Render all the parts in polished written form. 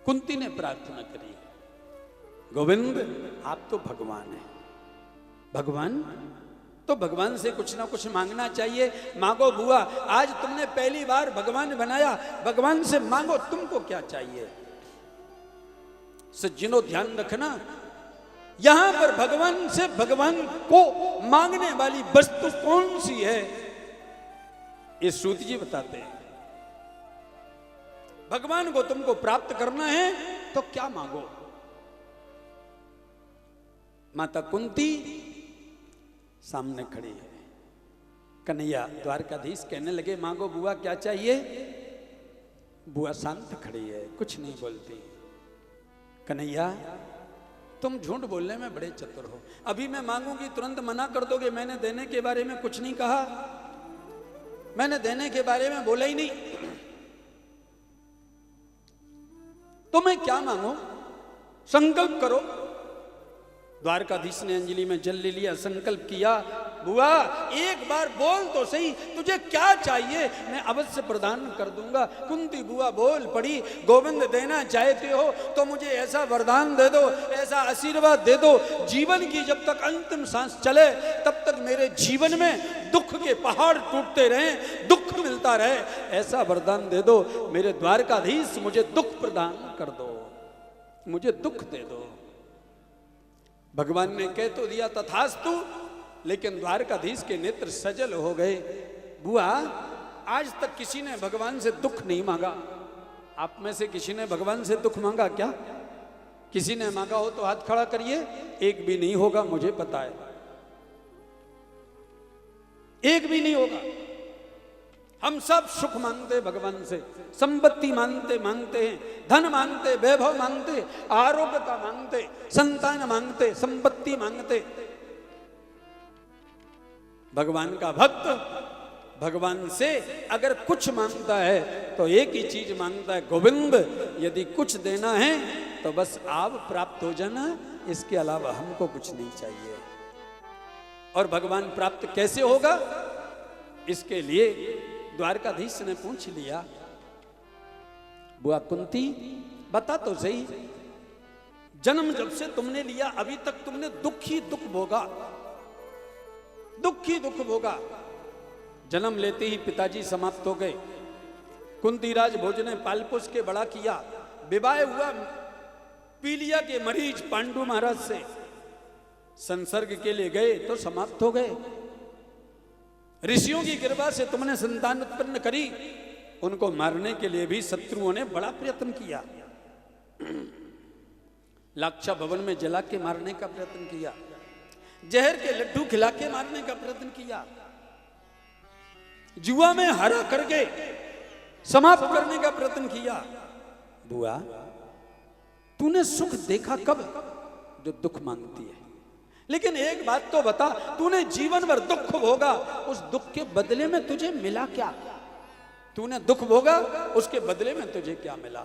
कुंती ने प्रार्थना करी, गोविंद आप तो भगवान हैं, भगवान तो भगवान से कुछ ना कुछ मांगना चाहिए, मांगो बुआ, आज तुमने पहली बार भगवान बनाया, भगवान से मांगो, तुमको क्या चाहिए। सज्जनों ध्यान रखना, यहां पर भगवान से भगवान को मांगने वाली वस्तु कौन सी है, ये सूत जी बताते हैं। भगवान को तुमको प्राप्त करना है तो क्या मांगो। माता कुंती सामने खड़ी है, कन्हैया द्वारकाधीश कहने लगे मांगो बुआ क्या चाहिए। बुआ शांत खड़ी है, कुछ नहीं बोलती। कन्हैया तुम झूठ बोलने में बड़े चतुर हो, अभी मैं मांगूंगी तुरंत मना कर दोगे, मैंने देने के बारे में कुछ नहीं कहा, मैंने देने के बारे में बोला ही नहीं, तो मैं क्या मांगू, संकल्प करो। द्वारकाधीश ने अंजलि में जल ले लिया, संकल्प किया, बुआ एक बार बोल तो सही, तुझे क्या चाहिए, मैं अवश्य प्रदान कर दूंगा। कुंती बुआ बोल पड़ी, गोविंद देना चाहते हो तो मुझे ऐसा वरदान दे दो, ऐसा आशीर्वाद दे दो, जीवन की जब तक अंतिम सांस चले तब तक मेरे जीवन में दुख के पहाड़ टूटते रहे, दुख मिलता रहे, ऐसा वरदान दे दो मेरे द्वारकाधीश, मुझे दुख प्रदान कर दो, मुझे दुख दे दो। भगवान ने कह तो दिया तथास्तु, लेकिन द्वारकाधीश के नेत्र सजल हो गए। बुआ आज तक किसी ने भगवान से दुख नहीं मांगा, आप में से किसी ने भगवान से दुख मांगा क्या? किसी ने मांगा हो तो हाथ खड़ा करिए। एक भी नहीं होगा, मुझे पता है, एक भी नहीं होगा। हम सब सुख मांगते भगवान से, संपत्ति मांगते हैं, धन मांगते, वैभव मांगते, आरोग्यता मांगते, संतान मांगते, संपत्ति मांगते। भगवान का भक्त भगवान से अगर कुछ मांगता है तो एक ही चीज मांगता है, गोविंद यदि कुछ देना है तो बस आप प्राप्त हो जाना, इसके अलावा हमको कुछ नहीं चाहिए। और भगवान प्राप्त कैसे होगा, इसके लिए द्वारकाधीश ने पूछ लिया, बुआ कुंती बता तो सही, जन्म जब से तुमने लिया अभी तक तुमने दुख ही दुख भोगा, दुख ही दुख भोगा। जन्म लेते ही पिताजी समाप्त हो गए, कुंतीराज भोज ने पाल पोस के बड़ा किया, विवाह हुआ पीलिया के मरीज पांडु महाराज से, संसर्ग के लिए गए तो समाप्त हो गए। ऋषियों की कृपा से तुमने संतान उत्पन्न करी, उनको मारने के लिए भी शत्रुओं ने बड़ा प्रयत्न किया, लाक्षा भवन में जला के मारने का प्रयत्न किया, जहर के लड्डू खिला के मारने का प्रयत्न किया, जुआ में हरा करके समाप्त करने का प्रयत्न किया। बुआ तूने सुख देखा कब, जो दुख मांगती है। लेकिन एक बात तो बता, तूने जीवन भर दुख भोगा, उस दुख के बदले में तुझे मिला क्या? तूने दुख भोगा, उसके बदले में तुझे क्या मिला?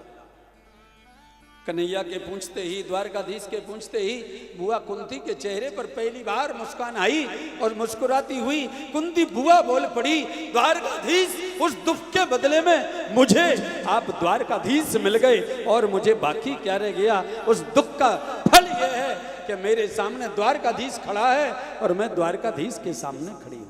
कन्हैया के पूछते ही, द्वारकाधीश के पूछते ही बुआ कुंती के चेहरे पर पहली बार मुस्कान आई और मुस्कुराती हुई कुंती बुआ बोल पड़ी, द्वारकाधीश उस दुख के बदले में मुझे आप द्वारकाधीश मिल गए और मुझे बाकी क्या रह गया। उस दुख का फल यह है कि मेरे सामने द्वारकाधीश खड़ा है और मैं द्वारकाधीश के सामने खड़ी हूं।